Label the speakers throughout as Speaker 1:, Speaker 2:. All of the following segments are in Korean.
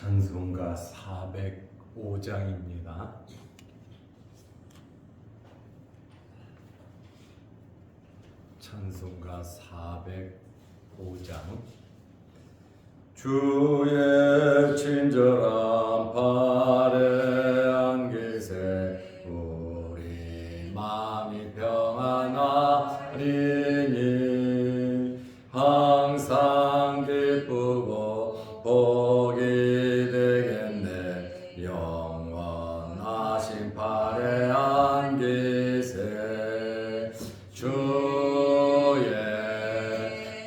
Speaker 1: 찬송가 405장입니다. 찬송가 405장. 주의 친절한 팔에 안기세 우리 마음이 평안하리니 항상 기쁘고 복이 되겠네. 영원하신 팔에 안기세 주의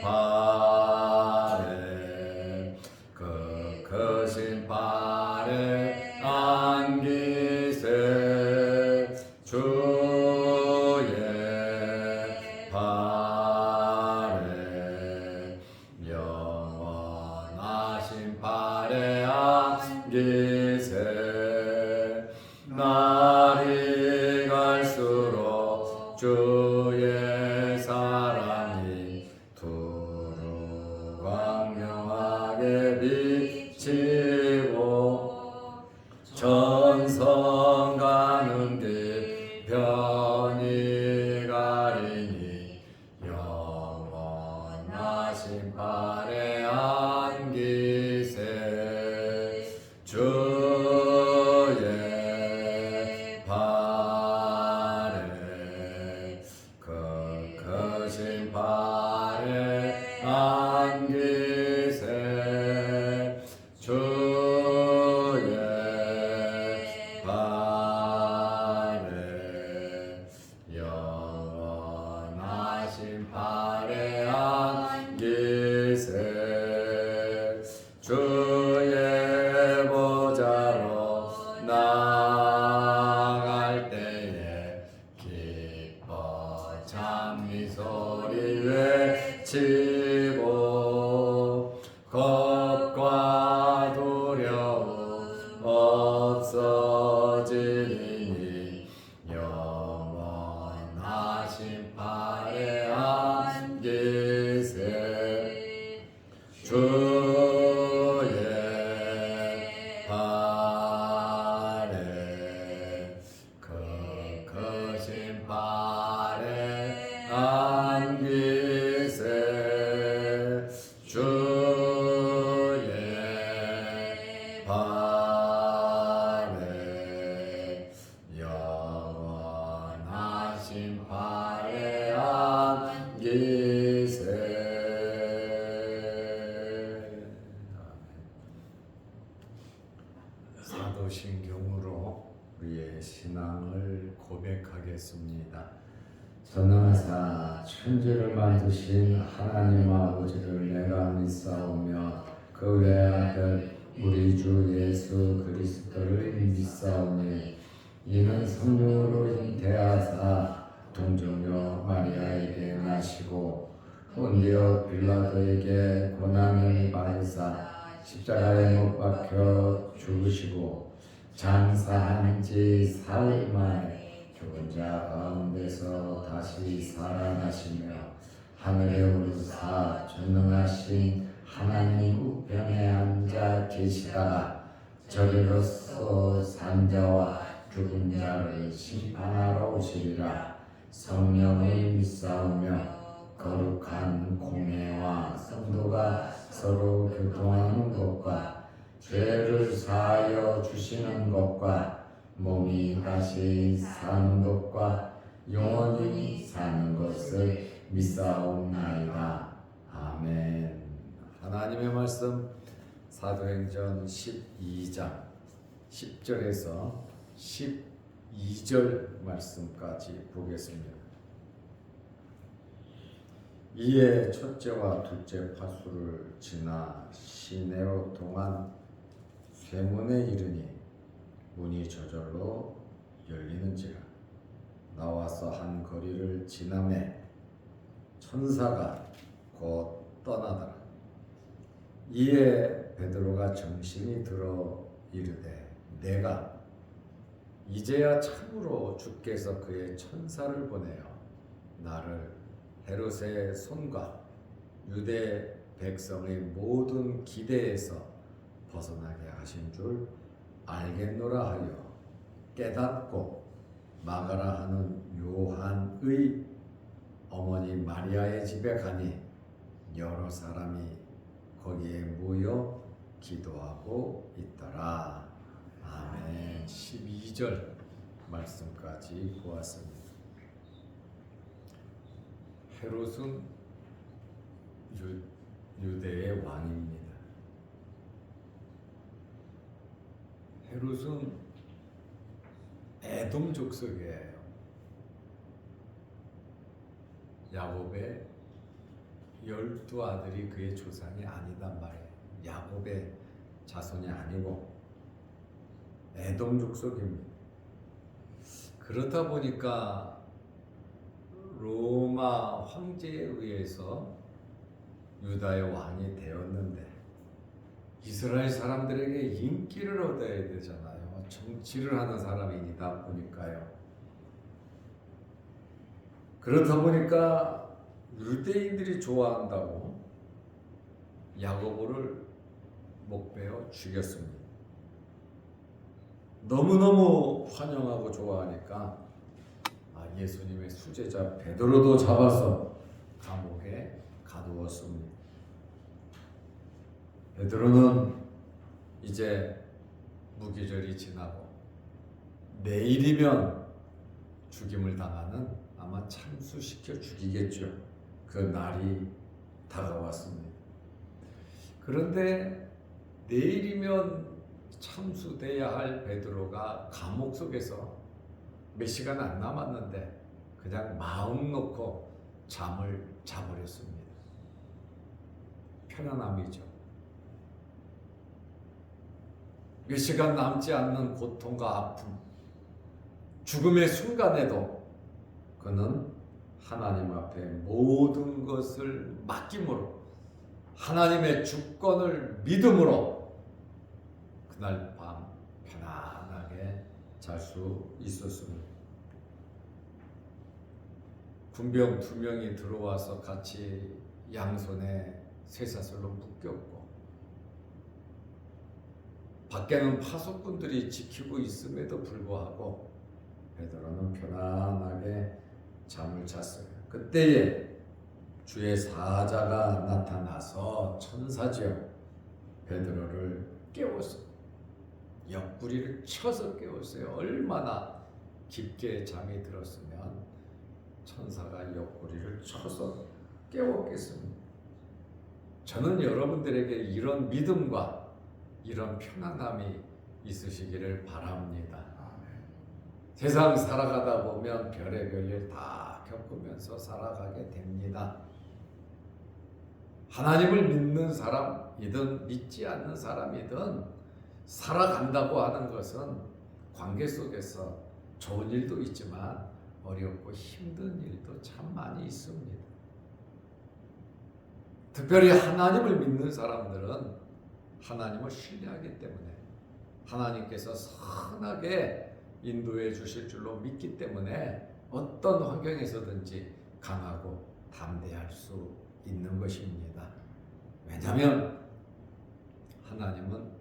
Speaker 1: 팔에 그 크신 팔에 안기세 주의 팔에 영원하신 팔에 안기세 날이 갈수록 주의 사랑이 두루 광명하게 비치고 전성 가는 길 편히 가리니 영원하신 팔에 안기세 주의 팔에 그 크신 팔에 안기세 주의 팔에 영원하신 팔에 안기세 주의 보좌로 나갈 때에 기뻐 찬미 소리 외치고 겁과 두려움 없어지니 영원하신 팔에 안기세 주의 팔에 그 크신 팔에 안기세 주의 팔에 영원하신 팔에 안기세. 사도신경으로 우리의 신앙을 고백하겠습니다.
Speaker 2: 전능하사 천지를 만드신 하나님 아버지를 내가 믿사오며 그 외아들 우리 주 예수 그리스도를 믿사오니 이는 성령으로 잉태하사 동정녀 마리아에게 나시고 본디오 빌라도에게 고난을 받으사 십자가에 못 박혀 죽으시고 장사한 지 사흘 만에 죽은 자 가운데서 다시 살아나시며 하늘에 오르사 전능하신 하나님 우편에 앉아 계시다가 저리로서 산자와 죽은 자를 심판하러 오시리라. 성령을 믿사오며 거룩한 공회와 성도가 서로 교통하는 것과 죄를 사하여 주시는 것과 몸이 다시 사는 것과 영원히 사는 것을 믿사옵나이다. 아멘.
Speaker 1: 하나님의 말씀 사도행전 12장 10절에서 12절 말씀까지 보겠습니다. 이에 첫째와 둘째 파수를 지나 시내로 통한 쇠문에 이르니 문이 저절로 열리는지라. 나와서 한 거리를 지나매 천사가 곧 떠나더라. 이에 베드로가 정신이 들어 이르되 내가 이제야 참으로 주께서 그의 천사를 보내어 나를 헤롯의 손과 유대 백성의 모든 기대에서 벗어나게 하신 줄 알겠노라 하여 깨닫고 마가라 하는 요한의 어머니 마리아의 집에 가니 여러 사람이 거기에 모여 기도하고 있더라. 아멘. 12절 말씀까지 보았습니다. 헤롯은 유대의 왕입니다. 헤롯은 에돔 족속이에요. 야곱의 12아들이 그의 조상이 아니단 말이에요. 야곱의 자손이 아니고 에돔 족속입니다. 그렇다 보니까 로마 황제에 의해서 유다의 왕이 되었는데 이스라엘 사람들에게 인기를 얻어야 되잖아요. 정치를 하는 사람이다 보니까요. 그렇다 보니까 유대인들이 좋아한다고 야고보를 목베어 죽였습니다. 너무너무 환영하고 좋아하니까 예수님의 수제자 베드로도 잡아서 감옥에 가두었습니다. 베드로는 이제 무기절이 지나고 내일이면 죽임을 당하는 아마 참수시켜 죽이겠죠. 그 날이 다가왔습니다. 그런데 내일이면 참수돼야 할 베드로가 감옥 속에서 몇 시간 안 남았는데 그냥 마음 놓고 잠을 자버렸습니다. 편안함이죠. 몇 시간 남지 않는 고통과 아픔, 죽음의 순간에도 그는 하나님 앞에 모든 것을 맡김으로 하나님의 주권을 믿음으로 그날 밤 편안하게 잘 수 있었습니다. 군병 2명이 들어와서 같이 양손에 쇠사슬로 묶였고 밖에는 파수꾼들이 지키고 있음에도 불구하고 베드로는 편안하게 잠을 잤어요. 그때에 주의 사자가 나타나서 천사죠. 베드로를 깨웠어요. 옆구리를 쳐서 깨웠어요. 얼마나 깊게 잠이 들었으면 천사가 옆구리를 쳐서 깨웠겠습니까? 저는 여러분들에게 이런 믿음과 이런 편안함이 있으시기를 바랍니다. 세상 살아가다 보면 별의별 일 다 겪으면서 살아가게 됩니다. 하나님을 믿는 사람이든 믿지 않는 사람이든 살아간다고 하는 것은 관계 속에서 좋은 일도 있지만 어렵고 힘든 일도 참 많이 있습니다. 특별히 하나님을 믿는 사람들은 하나님을 신뢰하기 때문에 하나님께서 선하게 인도해 주실 줄로 믿기 때문에 어떤 환경에서든지 강하고 담대할 수 있는 것입니다. 왜냐하면 하나님은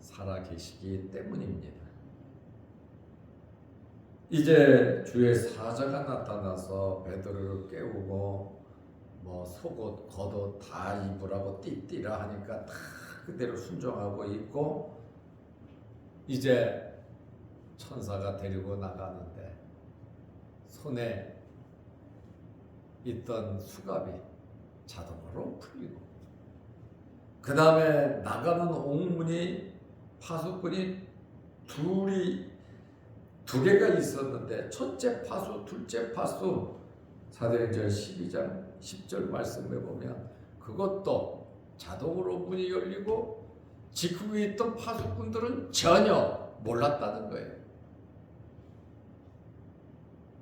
Speaker 1: 살아계시기 때문입니다. 이제 주의 사자가 나타나서 베드로를 깨우고 속옷, 겉옷 다 입으라고 띠띠라 하니까 다 그대로 순종하고 있고 이제 천사가 데리고 나가는데 손에 있던 수갑이 자동으로 풀리고 그 다음에 나가는 옥문이 파수꾼이 두 개가 있었는데 첫째 파수, 둘째 파수 사도행전 12장 10절 말씀에 보면 그것도 자동으로 문이 열리고 직후에 있던 파수꾼들은 전혀 몰랐다는 거예요.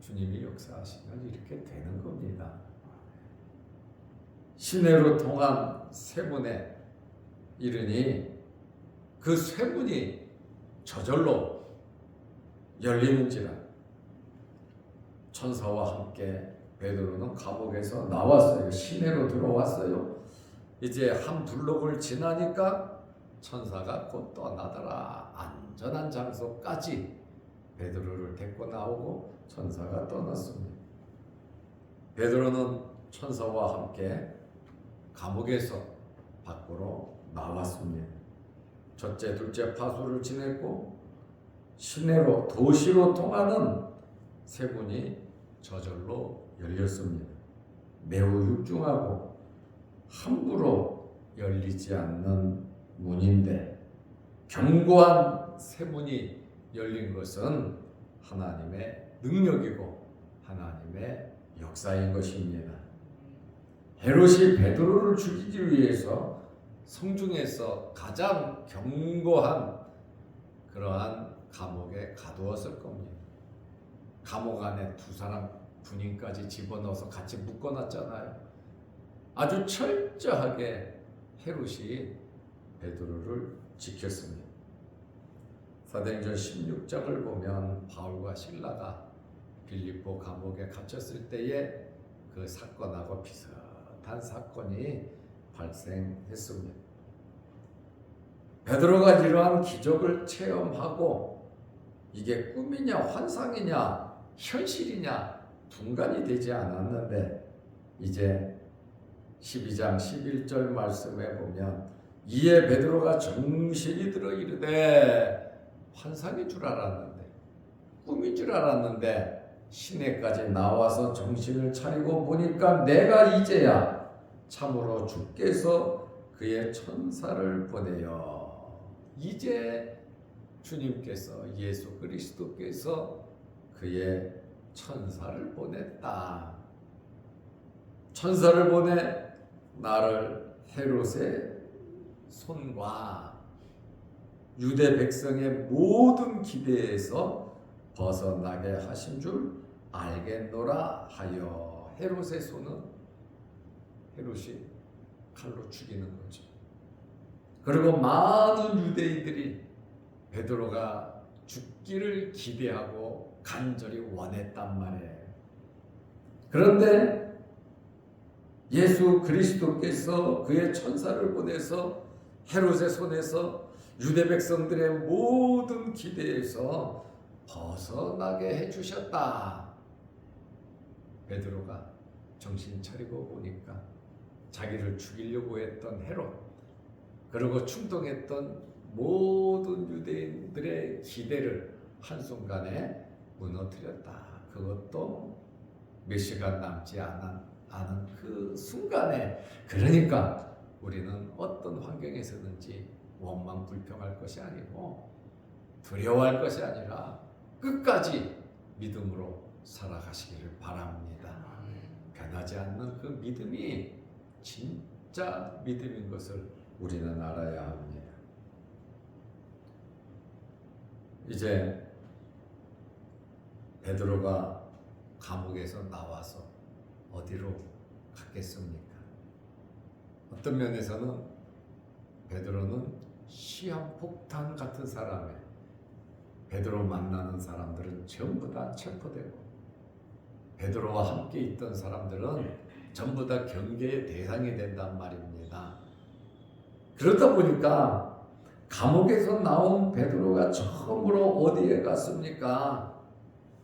Speaker 1: 주님이 역사하시면 이렇게 되는 겁니다. 시내로 통한 쇠문에 이르니 그 쇠문이 저절로 열리는지라 천사와 함께 베드로는 감옥에서 나왔어요. 시내로 들어왔어요. 이제 한 블록을 지나니까 천사가 곧 떠나더라. 안전한 장소까지 베드로를 데리고 나오고 천사가 떠났습니다. 베드로는 천사와 함께 감옥에서 밖으로 나왔습니다. 첫째, 둘째 파수를 지냈고 시내로 도시로 통하는 세 문이 저절로 열렸습니다. 매우 육중하고 함부로 열리지 않는 문인데 견고한 세 문이 열린 것은 하나님의 능력이고 하나님의 역사인 것입니다. 헤롯이 베드로를 죽이기 위해서 성중에서 가장 견고한 그러한 감옥에 가두었을 겁니다. 감옥 안에 두 사람 군인까지 집어넣어서 같이 묶어놨잖아요. 아주 철저하게 헤롯이 베드로를 지켰습니다. 사도행전 16장을 보면 바울과 실라가 빌립보 감옥에 갇혔을 때에 그 사건하고 비슷한 사건이 발생했습니다. 베드로가 이러한 기적을 체험하고 이게 꿈이냐 환상이냐 현실이냐 분간이 되지 않았는데 이제 12장 11절 말씀에 보면 이에 베드로가 정신이 들어 이르되 환상인 줄 알았는데 꿈인 줄 알았는데 시내까지 나와서 정신을 차리고 보니까 내가 이제야 참으로 주께서 그의 천사를 보내어 이제 주님께서 예수 그리스도께서 그의 천사를 보냈다. 천사를 보내 나를 헤롯의 손과 유대 백성의 모든 기대에서 벗어나게 하신 줄 알겠노라 하여 헤롯의 손은 헤롯이 칼로 죽이는 거죠. 그리고 많은 유대인들이 베드로가 죽기를 기대하고 간절히 원했단 말이에요. 그런데 예수 그리스도께서 그의 천사를 보내서 헤롯의 손에서 유대 백성들의 모든 기대에서 벗어나게 해주셨다. 베드로가 정신 차리고 보니까 자기를 죽이려고 했던 헤롯 그리고 충동했던 모든 유대인들의 기대를 한순간에 무너뜨렸다. 그것도 몇 시간 남지 않은 그 순간에. 그러니까 우리는 어떤 환경에서든지 원망 불평할 것이 아니고 두려워할 것이 아니라 끝까지 믿음으로 살아가시기를 바랍니다. 변하지 않는 그 믿음이 진짜 믿음인 것을 우리는 알아야 합니다. 이제 베드로가 감옥에서 나와서 어디로 갔겠습니까? 어떤 면에서는 베드로는 시한폭탄 같은 사람에 베드로 만나는 사람들은 전부 다 체포되고 베드로와 함께 있던 사람들은 전부 다 경계의 대상이 된단 말입니다. 그러다 보니까 감옥에서 나온 베드로가 처음으로 어디에 갔습니까?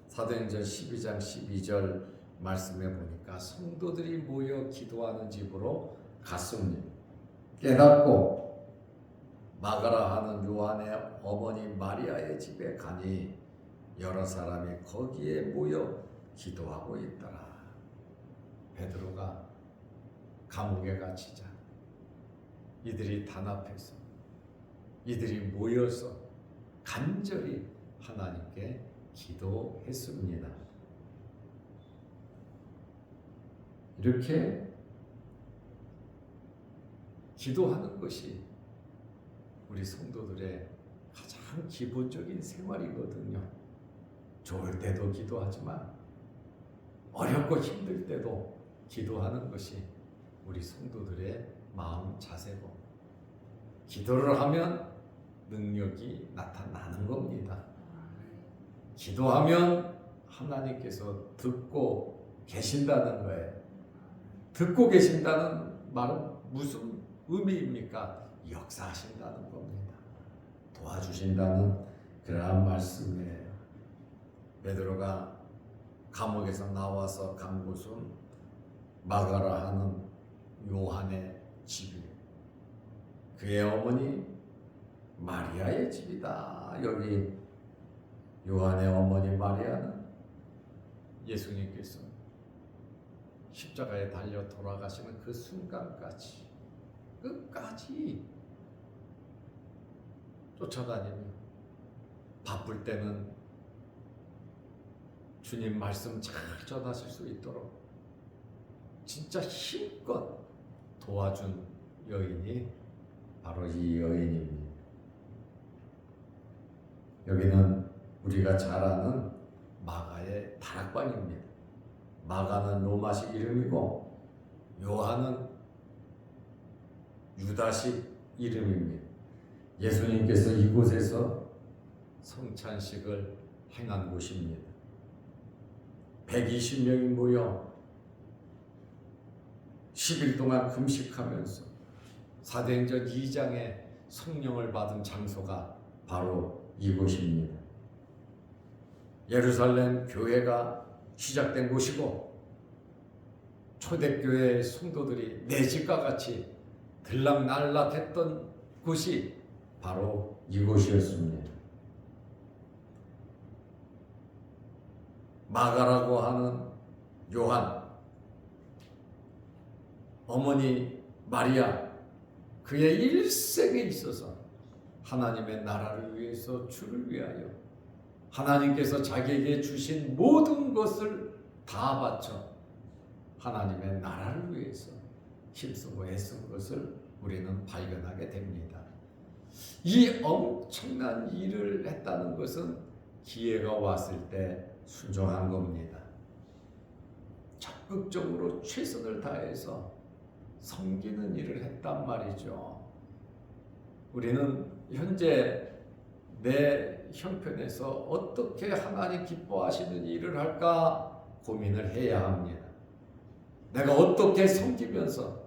Speaker 1: 사도행전 12장 12절 말씀해 보니까 성도들이 모여 기도하는 집으로 갔습니다. 깨닫고 마가라 하는 요한의 어머니 마리아의 집에 가니 여러 사람이 거기에 모여 기도하고 있더라. 베드로가 감옥에 갇히자 이들이 단합해서 이들이 모여서 간절히 하나님께 기도했습니다. 이렇게 기도하는 것이 우리 성도들의 가장 기본적인 생활이거든요. 좋을 때도 기도하지만 어렵고 힘들 때도 기도하는 것이 우리 성도들의 마음 자세고 기도를 하면 능력이 나타나는 겁니다. 기도하면 하나님께서 듣고 계신다는 거예요. 듣고 계신다는 말은 무슨 의미입니까? 역사하신다는 겁니다. 도와주신다는 그러한 말씀이에요. 베드로가 감옥에서 나와서 간 곳은 마가라 하는 요한의 집이에요. 그의 어머니 마리아의 집이다. 여기 요한의 어머니 마리아는 예수님께서 십자가에 달려 돌아가시는 그 순간까지 끝까지 쫓아다니며 바쁠 때는 주님 말씀 잘 전하실 수 있도록 진짜 힘껏 도와준 여인이 바로 이 여인입니다. 여기는 우리가 잘 아는 마가의 다락방입니다. 마가는 로마식 이름이고 요한은 유다식 이름입니다. 예수님께서 이곳에서 성찬식을 행한 곳입니다. 120명이 모여 10일 동안 금식하면서 사도행전 2장에 성령을 받은 장소가 바로 이곳입니다. 예루살렘 교회가 시작된 곳이고 초대교회 성도들이 내 집과 같이 들락날락했던 곳이 바로 이곳이었습니다. 마가라고 하는 요한, 어머니 마리아, 그의 일생에 있어서 하나님의 나라를 위해서 주를 위하여 하나님께서 자기에게 주신 모든 것을 다 바쳐 하나님의 나라를 위해서 힘쓰고 애쓴 것을 우리는 발견하게 됩니다. 이 엄청난 일을 했다는 것은 기회가 왔을 때 순종한 겁니다. 적극적으로 최선을 다해서 섬기는 일을 했단 말이죠. 우리는 현재 내 형편에서 어떻게 하나님 기뻐하시는 일을 할까 고민을 해야 합니다. 내가 어떻게 섬기면서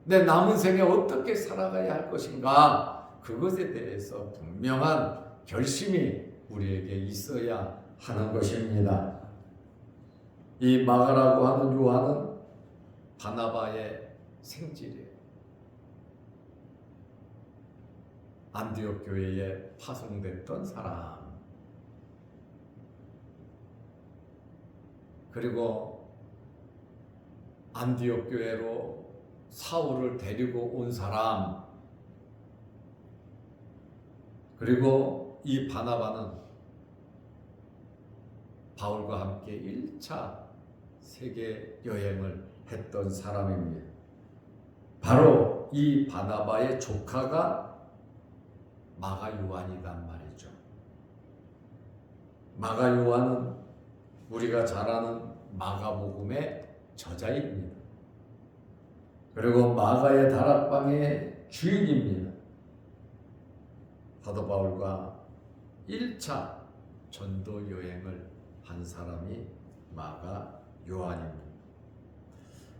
Speaker 1: 내 남은 생에 어떻게 살아가야 할 것인가, 그것에 대해서 분명한 결심이 우리에게 있어야 하는 것입니다. 이 마가라고 하는 요한은 바나바의 생질이에요. 안디옥 교회에 파송됐던 사람, 그리고 안디옥 교회로 사울을 데리고 온 사람, 그리고 이 바나바는 바울과 함께 1차 세계 여행을 했던 사람입니다. 바로 이 바나바의 조카가 마가 요한이란 말이죠. 마가 요한은 우리가 잘 아는 마가복음의 저자입니다. 그리고 마가의 다락방의 주인입니다. 사도 바울과 1차 전도 여행을 한 사람이 마가 요한입니다.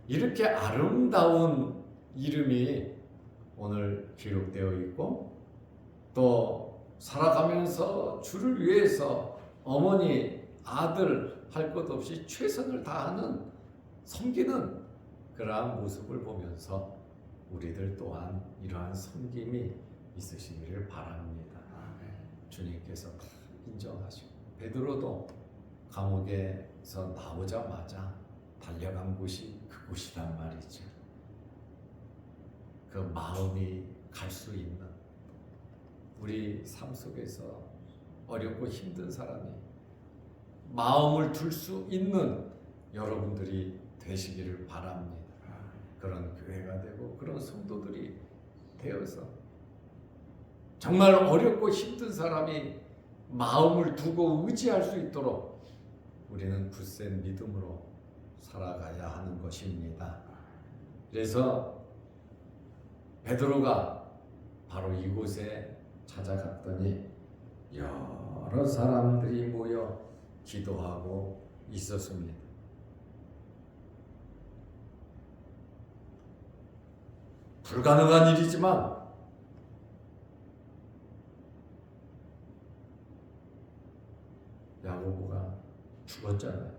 Speaker 1: 이렇게 아름다운 이름이 오늘 기록되어 있고, 또 살아가면서 주를 위해서 어머니, 아들 할 것 없이 최선을 다하는 섬기는 그러한 모습을 보면서 우리들 또한 이러한 섬김이 있으시기를 바랍니다. 주님께서 다 인정하시고, 베드로도 감옥에서 나오자마자 달려간 곳이 그곳이란 말이죠. 그 마음이 갈 수 있는, 우리 삶 속에서 어렵고 힘든 사람이 마음을 둘 수 있는 여러분들이 되시기를 바랍니다. 그런 교회가 되고 그런 성도들이 되어서 정말 어렵고 힘든 사람이 마음을 두고 의지할 수 있도록 우리는 굳센 믿음으로 살아가야 하는 것입니다. 그래서 베드로가 바로 이곳에 찾아갔더니 여러 사람들이 모여 기도하고 있었습니다. 불가능한 일이지만 야고보가 죽었잖아요.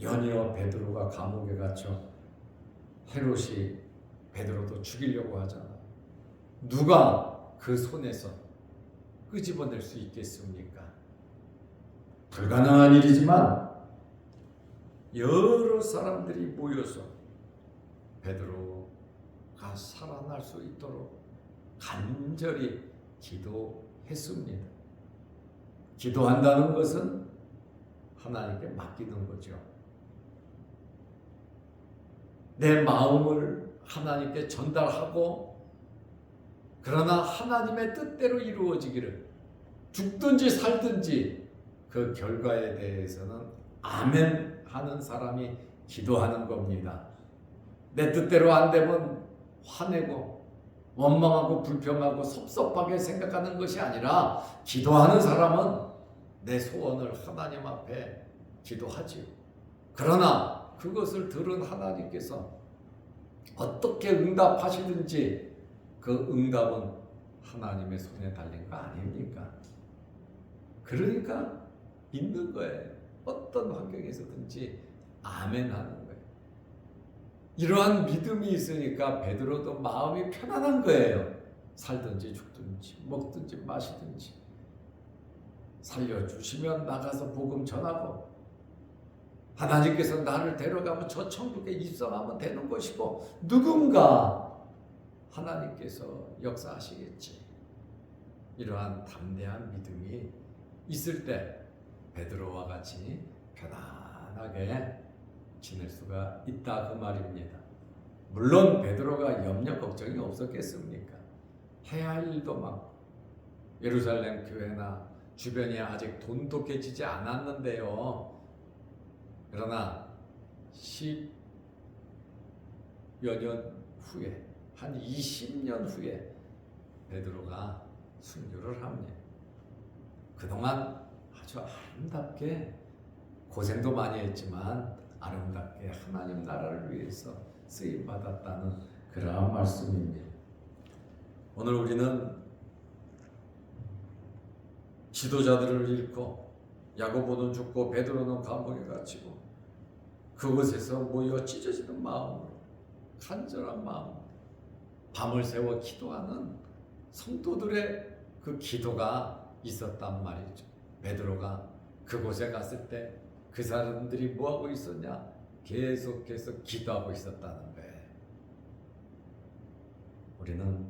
Speaker 1: 연이어 베드로가 감옥에 갇혀 헤롯이 베드로도 죽이려고 하잖아. 누가 그 손에서 끄집어낼 수 있겠습니까? 불가능한 일이지만 여러 사람들이 모여서 베드로가 살아날 수 있도록 간절히 기도했습니다. 기도한다는 것은 하나님께 맡기는 거죠. 내 마음을 하나님께 전달하고, 그러나 하나님의 뜻대로 이루어지기를, 죽든지 살든지 그 결과에 대해서는 아멘 하는 사람이 기도하는 겁니다. 내 뜻대로 안 되면 화내고 원망하고 불평하고 섭섭하게 생각하는 것이 아니라, 기도하는 사람은 내 소원을 하나님 앞에 기도하지요. 그러나 그것을 들은 하나님께서 어떻게 응답하시든지 그 응답은 하나님의 손에 달린 거 아닙니까? 그러니까 믿는 거예요. 어떤 환경에서든지 아멘 하는 거예요. 이러한 믿음이 있으니까 베드로도 마음이 편안한 거예요. 살든지 죽든지 먹든지 마시든지 살려주시면 나가서 복음 전하고, 하나님께서 나를 데려가면 저 천국에 입성하면 되는 것이고, 누군가 하나님께서 역사하시겠지. 이러한 담대한 믿음이 있을 때 베드로와 같이 편안하게 지낼 수가 있다, 그 말입니다. 물론 베드로가 염려 걱정이 없었겠습니까? 해야 할 일도 많고, 예루살렘 교회나 주변이 아직 돈독해지지 않았는데요. 그러나 10여 년 후에, 한 20년 후에 베드로가 순교를 합니다. 그동안 아주 아름답게 고생도 많이 했지만 아름답게 하나님 나라를 위해서 쓰임 받았다는 그러한 말씀입니다. 오늘 우리는 지도자들을 잃고, 야고보는 죽고 베드로는 감옥에 갇히고, 그곳에서 모여 찢어지는 마음으로, 간절한 마음, 밤을 새워 기도하는 성도들의 그 기도가 있었단 말이죠. 베드로가 그곳에 갔을 때 그 사람들이 뭐하고 있었냐? 계속해서 기도하고 있었다는 거예요. 우리는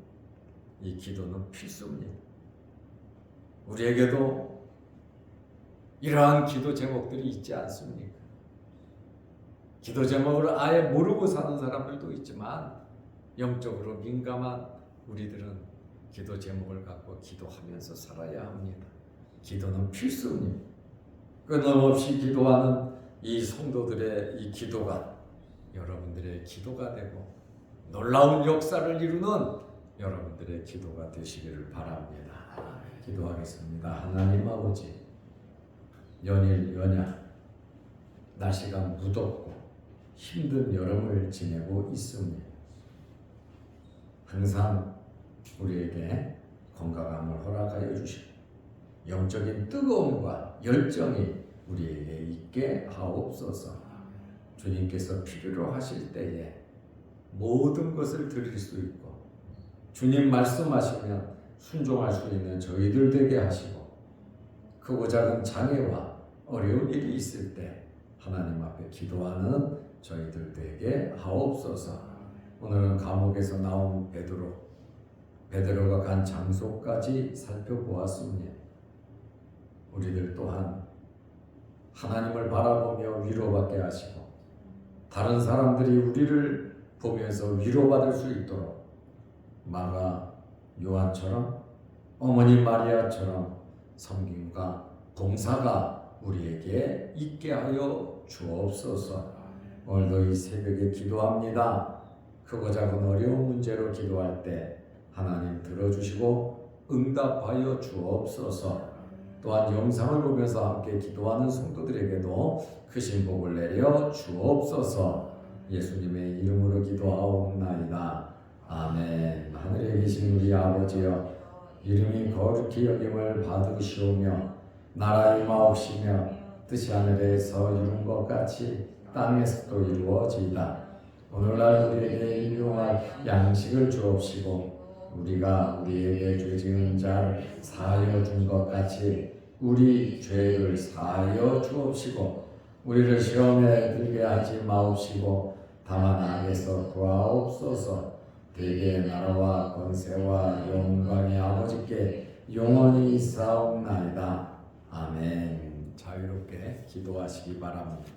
Speaker 1: 이 기도는 필수입니다. 우리에게도 이러한 기도 제목들이 있지 않습니까? 기도 제목을 아예 모르고 사는 사람들도 있지만, 영적으로 민감한 우리들은 기도 제목을 갖고 기도하면서 살아야 합니다. 기도는 필수입니다. 끊임없이 기도하는 이 성도들의 이 기도가 여러분들의 기도가 되고, 놀라운 역사를 이루는 여러분들의 기도가 되시기를 바랍니다. 기도하겠습니다. 하나님 아버지, 연일 연야 날씨가 무덥고 힘든 여름을 지내고 있습니다. 항상 우리에게 건강함을 허락하여 주시고, 영적인 뜨거움과 열정이 우리에게 있게 하옵소서. 주님께서 필요로 하실 때에 모든 것을 드릴 수 있고, 주님 말씀하시면 순종할 수 있는 저희들 되게 하시고, 크고 작은 장애와 어려운 일이 있을 때 하나님 앞에 기도하는 저희들 되게 하옵소서. 오늘은 감옥에서 나온 베드로가 간 장소까지 살펴보았습니다. 우리들 또한 하나님을 바라보며 위로받게 하시고, 다른 사람들이 우리를 보면서 위로받을 수 있도록 마가 요한처럼, 어머니 마리아처럼 섬김과 봉사가 우리에게 있게 하여 주옵소서. 오늘도 이 새벽에 기도합니다. 크고 작은 어려운 문제로 기도할 때 하나님 들어주시고 응답하여 주옵소서. 또한 영상을 보면서 함께 기도하는 성도들에게도 크신 복을 내려 주옵소서. 예수님의 이름으로 기도하옵나이다. 아멘. 하늘에 계신 우리 아버지여, 이름이 거룩히 여김을 받으시오며
Speaker 2: 나라 임하옵시며 뜻이 하늘에서 이룬 것 같이 땅에서도 이루어지이다. 오늘날 우리에게 일용할 양식을 주옵시고 우리가 우리에게 죄 지은 자를 사하여 준 것 같이 우리 죄를 사하여 주옵시고 우리를 시험에 들게 하지 마옵시고 다만 악에서 구하옵소서. 대개의 나라와 권세와 영광이 아버지께 영원히 있사옵나이다. 아멘. 자유롭게 기도하시기 바랍니다.